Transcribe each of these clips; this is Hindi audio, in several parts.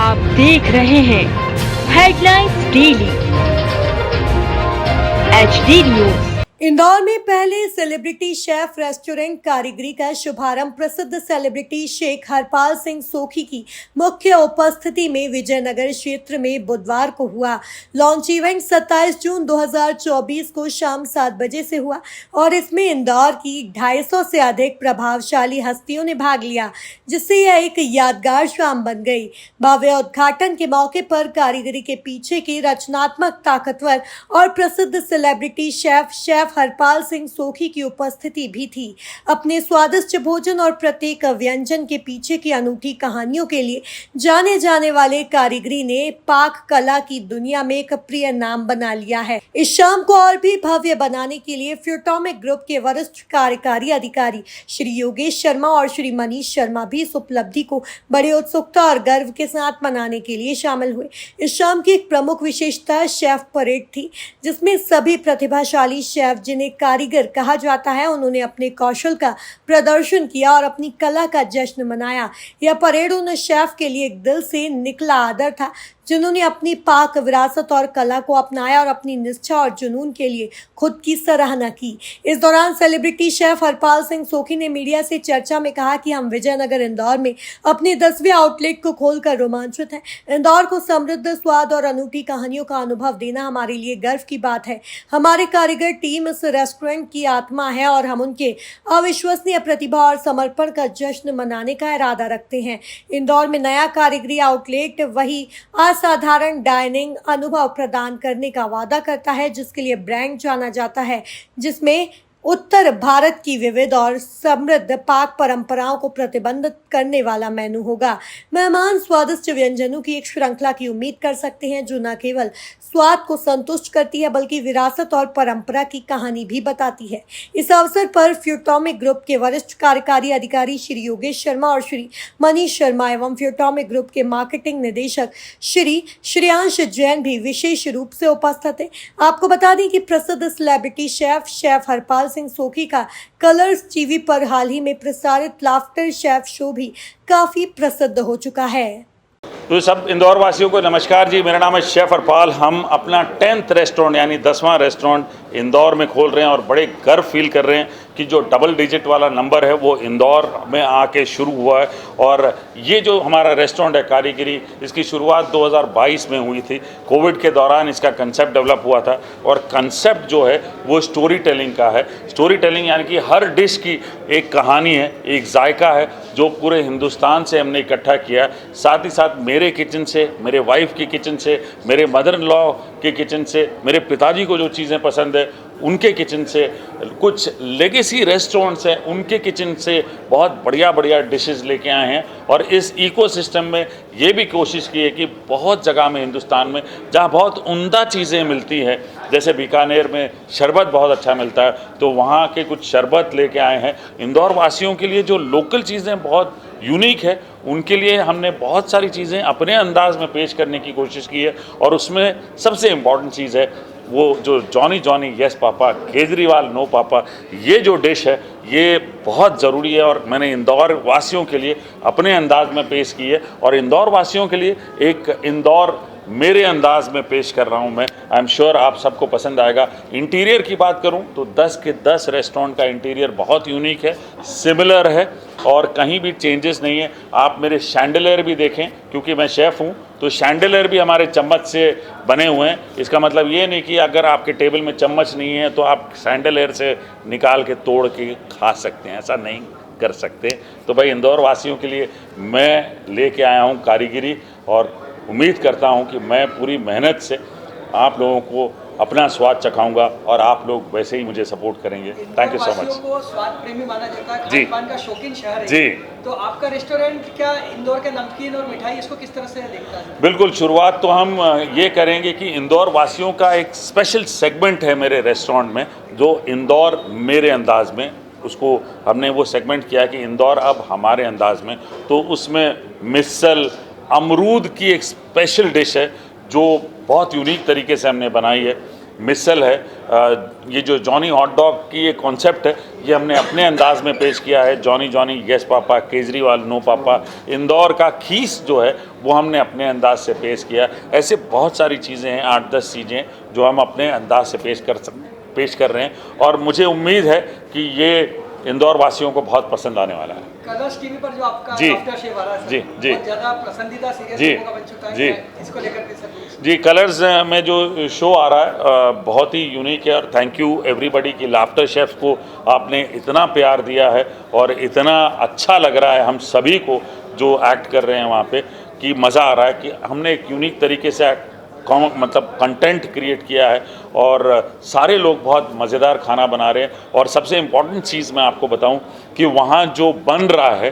आप देख रहे हैं headlines daily HD news. Indore में पहले सेलिब्रिटी शेफ रेस्टोरेंट कारीगरी का शुभारंभ प्रसिद्ध सेलिब्रिटी शेख हरपाल सिंह सोखी की मुख्य उपस्थिति में विजयनगर क्षेत्र में बुधवार को हुआ। लॉन्च इवेंट 27 जून 2024 को शाम 7 बजे से हुआ और इसमें इंदौर की 250 से अधिक प्रभावशाली हस्तियों ने भाग लिया, जिससे यह एक यादगार शाम बन गई। भव्य उद्घाटन के मौके पर कारीगरी के पीछे की रचनात्मक, ताकतवर और प्रसिद्ध सेलिब्रिटी शेफ हरपाल सिंह सोखी की उपस्थिति भी थी। अपने स्वादिष्ट भोजन और प्रत्येक व्यंजन के पीछे की अनूठी कहानियों के लिए जाने जाने वाले कारीगरी ने पाक कला की दुनिया में एक प्रिय नाम बना लिया है। इस शाम को और भी भव्य बनाने के लिए फ्यूटोमिक ग्रुप के वरिष्ठ कार्यकारी अधिकारी श्री योगेश शर्मा और श्री मनीष शर्मा भी इस उपलब्धि को बड़ी उत्सुकता और गर्व के साथ मनाने के लिए शामिल हुए। इस शाम की एक प्रमुख विशेषता शेफ परेड थी, जिसमें सभी प्रतिभाशाली शेफ जिन्हें कारीगर कहा जाता है, उन्होंने अपने कौशल का प्रदर्शन किया और अपनी कला का जश्न मनाया। यह परेड उन शेफ के लिए एक दिल से निकला आदर था जिन्होंने अपनी पाक विरासत और कला को अपनाया और अपनी निष्ठा और जुनून के लिए खुद की सराहना की। इस दौरान सेलिब्रिटी शेफ हरपाल सिंह सोखी ने मीडिया से चर्चा में कहा कि हम विजयनगर इंदौर में अपने 10वें आउटलेट को खोलकर रोमांचित हैं। इंदौर को समृद्ध स्वाद और अनूठी कहानियों का अनुभव देना हमारे लिए गर्व की बात है। हमारे कारीगर टीम इस रेस्टोरेंट की आत्मा है और हम उनके अविश्वसनीय प्रतिभा और समर्पण का जश्न मनाने का इरादा रखते हैं। इंदौर में नया कारीगरी आउटलेट वही असाधारण डाइनिंग अनुभव प्रदान करने का वादा करता है, जिसके लिए ब्रांड जाना जाता है, जिसमें उत्तर भारत की विविध और समृद्ध पाक परंपराओं को प्रतिबंधित करने वाला मेनू होगा। मेहमान स्वादिष्ट व्यंजनों की एक श्रृंखला की उम्मीद कर सकते हैं, जो न केवल स्वाद को संतुष्ट करती है बल्कि विरासत और परंपरा की कहानी भी बताती है। इस अवसर पर फ्यूटोमिक ग्रुप के वरिष्ठ कार्यकारी अधिकारी श्री योगेश शर्मा और श्री मनीष शर्मा एवं फ्यूटोमिक ग्रुप के मार्केटिंग निदेशक श्री श्रेयांश जैन भी विशेष रूप से उपस्थित थे। आपको बता दें कि प्रसिद्ध सेलिब्रिटी शेफ हरपाल सिंह सोखी का कलर्स टीवी पर हाल ही में प्रसारित लाफ्टर शेफ शो भी काफी प्रसिद्ध हो चुका है। तो सब इंदौर वासियों को नमस्कार जी, मेरा नाम है शेफ हरपाल। हम अपना 10th रेस्टोरेंट यानी 10वां रेस्टोरेंट इंदौर में खोल रहे हैं और बड़े गर्व फील कर रहे हैं कि जो डबल डिजिट वाला नंबर है वो इंदौर में आके शुरू हुआ है। और ये जो हमारा रेस्टोरेंट है कारीगरी, इसकी शुरुआत 2022 में हुई थी। कोविड के दौरान इसका कंसेप्ट डेवलप हुआ था और कंसेप्ट जो है वो स्टोरी टेलिंग का है। स्टोरी टेलिंग यानी कि हर डिश की एक कहानी है, एक जायका है जो पूरे हिंदुस्तान से हमने इकट्ठा किया। साथ ही साथ मेरे किचन से, मेरे वाइफ की किचन से, मेरे मदर इन लॉ के किचन से, मेरे पिताजी को जो चीज़ें पसंद है उनके किचन से, कुछ लेगेसी रेस्टोरेंट्स हैं उनके किचन से बहुत बढ़िया बढ़िया डिशेस लेके आए हैं। और इस इकोसिस्टम में ये भी कोशिश की है कि बहुत जगह में हिंदुस्तान में जहाँ बहुत उम्दा चीज़ें मिलती हैं, जैसे बीकानेर में शरबत बहुत अच्छा मिलता है, तो वहाँ के कुछ शरबत लेके आए हैं। इंदौर वासियों के लिए जो लोकल चीज़ें बहुत यूनिक है, उनके लिए हमने बहुत सारी चीज़ें अपने अंदाज में पेश करने की कोशिश की है। और उसमें सबसे इम्पॉर्टेंट चीज़ है वो जो Johnny Johnny yes papa, Kejriwal no पापा, ये जो डिश है ये बहुत ज़रूरी है और मैंने इंदौर वासियों के लिए अपने अंदाज में पेश की है। और इंदौर वासियों के लिए एक इंदौर मेरे अंदाज में पेश कर रहा हूं मैं। आई एम श्योर आप सबको पसंद आएगा। इंटीरियर की बात करूं तो 10 के 10 रेस्टोरेंट का इंटीरियर बहुत यूनिक है, सिमिलर है और कहीं भी चेंजेस नहीं है। आप मेरे शैंडलियर भी देखें, क्योंकि मैं शेफ़ हूं तो शैंडलियर भी हमारे चम्मच से बने हुए हैं। इसका मतलब ये नहीं कि अगर आपके टेबल में चम्मच नहीं है तो आप शैंडलियर से निकाल के तोड़ के खा सकते हैं, ऐसा नहीं कर सकते। तो भाई इंदौर वासियों के लिए मैं लेके आया हूँ कारीगरी और उम्मीद करता हूं कि मैं पूरी मेहनत से आप लोगों को अपना स्वाद चखाऊंगा और आप लोग वैसे ही मुझे सपोर्ट करेंगे। Thank you so much. को स्वाद प्रेमी माना जाता है, जी, खान-पान का शौकीन शहर है जी। तो आपका रेस्टोरेंट क्या इंदौर के नमकीन और मिठाई इसको किस तरह से देखता है? बिल्कुल, शुरुआत तो हम ये करेंगे कि इंदौर वासियों का एक स्पेशल सेगमेंट है मेरे रेस्टोरेंट में, जो इंदौर मेरे अंदाज में, उसको हमने वो सेगमेंट किया कि इंदौर अब हमारे अंदाज में। तो उसमें मिसल अमरूद की एक स्पेशल डिश है जो बहुत यूनिक तरीके से हमने बनाई है। मिसल है, ये जो जॉनी हॉट डॉग की ये कॉन्सेप्ट है, ये हमने अपने अंदाज में पेश किया है। Johnny Johnny yes papa, Kejriwal no पापा, इंदौर का खीस जो है वो हमने अपने अंदाज से पेश किया। ऐसे बहुत सारी चीज़ें हैं, 8-10 चीज़ें जो हम अपने अंदाज से पेश कर रहे हैं और मुझे उम्मीद है कि ये इंदौर वासियों को बहुत पसंद आने वाला है। कलर्स टीवी पर जो आपका जी आफ्टर शेव आ रहा है जी जी बहुत ज़्यादा पसंदीदा जी सीरियल बन चुका है, जी इसको लेकर के सर जी कलर्स में जो शो आ रहा है बहुत ही यूनिक है और थैंक यू एवरीबडी की लाफ्टर शेफ को आपने इतना प्यार दिया है और इतना अच्छा लग रहा है हम सभी को जो एक्ट कर रहे हैं वहाँ पे कि मज़ा आ रहा है कि हमने एक यूनिक तरीके से मतलब कंटेंट क्रिएट किया है और सारे लोग बहुत मज़ेदार खाना बना रहे हैं। और सबसे इम्पॉर्टेंट चीज़ मैं आपको बताऊं कि वहाँ जो बन रहा है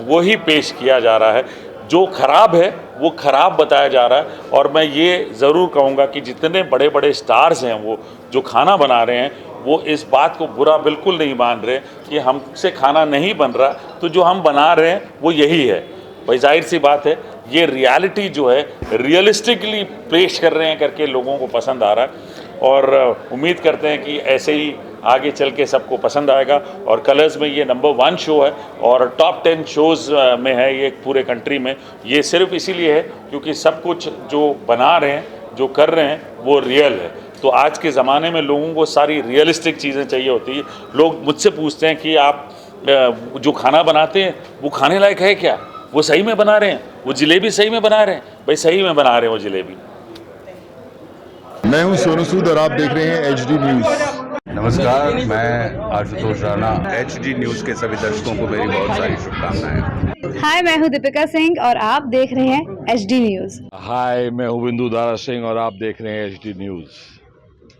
वही पेश किया जा रहा है, जो ख़राब है वो ख़राब बताया जा रहा है। और मैं ये ज़रूर कहूँगा कि जितने बड़े बड़े स्टार्स हैं वो जो खाना बना रहे हैं वो इस बात को बुरा बिल्कुल नहीं मान रहे कि हमसे खाना नहीं बन रहा, तो जो हम बना रहे हैं वो यही है। भाई जाहिर सी बात है ये रियलिटी जो है रियलिस्टिकली पेश कर रहे हैं करके लोगों को पसंद आ रहा है और उम्मीद करते हैं कि ऐसे ही आगे चल के सबको पसंद आएगा। और कलर्स में ये नंबर 1 शो है और टॉप 10 शोज़ में है ये पूरे कंट्री में। ये सिर्फ इसीलिए है क्योंकि सब कुछ जो बना रहे हैं, जो कर रहे हैं वो रियल है। तो आज के ज़माने में लोगों को सारी रियलिस्टिक चीज़ें चाहिए होती है। लोग मुझसे पूछते हैं कि आप जो खाना बनाते हैं वो खाने लायक है क्या, वो सही में बना रहे हैं, वो जलेबी सही में बना रहे हैं? भाई सही में बना रहे हैं वो जलेबी। मैं हूं सोनू सूद और आप देख रहे हैं HD न्यूज़। नमस्कार, मैं आशुतोष राणा। HD न्यूज़ के सभी दर्शकों को मेरी बहुत सारी शुभकामनाएं। हाय, मैं हूँ दीपिका सिंह और आप देख रहे हैं HD न्यूज़। हाय, मैं हूँ बिंदु दारा सिंह और आप देख रहे हैं HD न्यूज़।